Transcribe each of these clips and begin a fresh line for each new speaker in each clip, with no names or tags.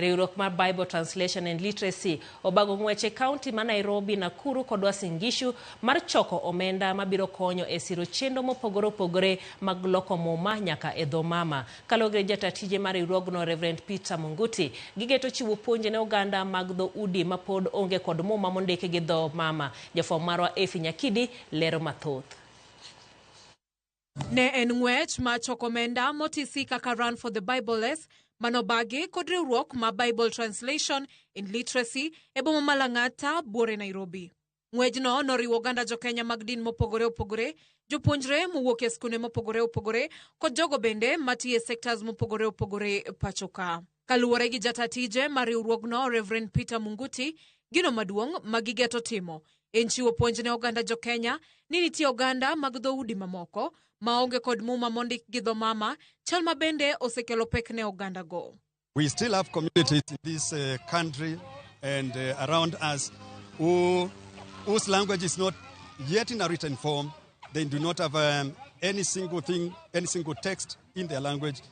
Riwruok mar Bible Translation and Literacy obago ng'weche kaunti ma Nairobi, Nakuru kod Uasin Gishu mar choko omenda mabiro konyo e siro chenro mopogore opogore mag loko muma nyaka e dho mama. Kaluwore gi jatatije mar riwruogno Reverend Peter Munguti, gigeto chiwo puonj ne oganda mag dho udi ma pod onge kod muma mondiki gi dho mama. Jafwambo marwa Nyakidi lero mathoth.
Ne en ng'wech ma choko omenda motisi kaka Run for the Bibleless manobagi kod riwruok ma Bible Translation and Literacy e boma ma Lang'ata, buore Nairobi. Ng'wejno noriwo oganda jo-Kenya mag din mopogore opogore, jopuonjre mowuok e skunde mopogore opogore kod jogo bende matiyo e sectors mopogore opogore pachoka. Kaluwore gi jatatije mar riwruogno Reverend Peter Munguti, gino maduong' ma gigeto timo en chiwo puonj ne oganda jo-Kenya ni nitie oganda mag dhoudi mamoko maonge kod muma mondik gi dho mama, chal ma bende osekelo pek ne oganda go.
We still have communities in this country and around us whose language is not yet in a written form. They do not have any single text in their language.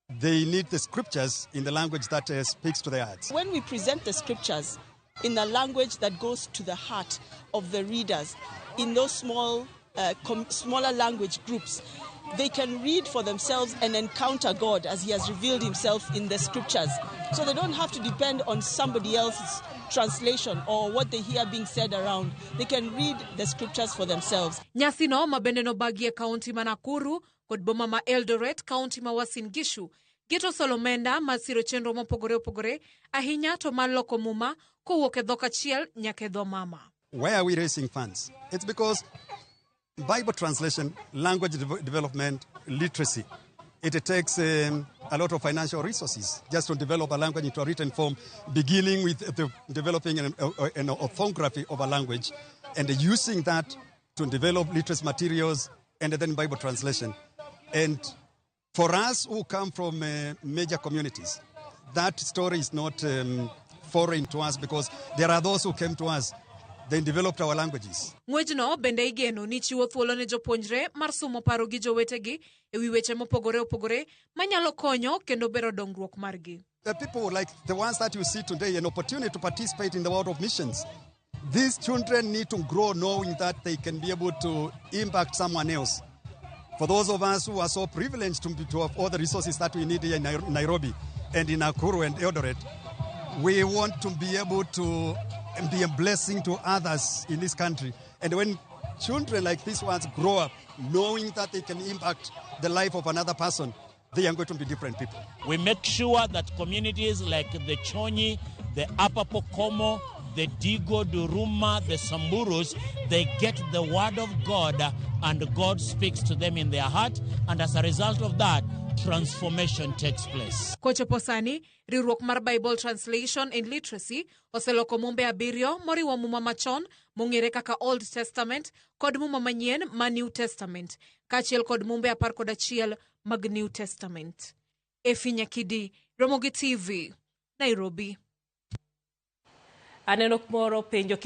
They need the scriptures in the language that speaks to their hearts.
When we present the scriptures in a language that goes to the heart of the readers, in those smaller language groups, they can read for themselves and encounter God as he has revealed himself in the scriptures. So they don't have to depend on somebody else's translation or what they hear being said around. They can read the scriptures for themselves.
Nyasino mabende nobagie kaunti ma Nakuru kod boma ma Eldoret, kaunti ma Uasin Gishu, geto solomenda masiro chenro mopogore opogore ahinya to mar loko muma kowuok e dhok achiel nyaka e dho mama.
Why are we raising funds? It's because Bible translation, language development, literacy, it takes a lot of financial resources just to develop a language into a written form, beginning with developing an orthography of a language and using that to develop literacy materials and then Bible translation. And for us who come from major communities, that story is not foreign to us because there are those who came to us. They developed our languages.
Ng'wejno bende igeno ni chiwo thuolo ne jopuonjre mar somo paro gi jowetegi e wi weche mopogore opogore manyalo konyo kendo bero dongruok margi.
The people like the ones that you see today, an opportunity to participate in the world of missions. These children need to grow knowing that they can be able to impact someone else. For those of us who are so privileged to have all the resources that we need here in Nairobi and in Nakuru and Eldoret, we want to be able to be a blessing to others in this country. And when children like these ones grow up, knowing that they can impact the life of another person, they are going to be different people.
We make sure that communities like the Chonyi, the Upper Pokomo, the Digo, Duruma, the Samburus, they get the word of God and God speaks to them in their heart. And as a result of that, transformation takes place.
Kochopo sani, riwruok mar Bible Translation and Literacy oseloko mumbe abiriyo moriwo muma machon mong'ere kaka Old Testament kod muma manyien ma New Testament, kachiel kod mumbe 11 mag New Testament. Nyakidi, Ramogi TV, Nairobi.
Aneno moro penjo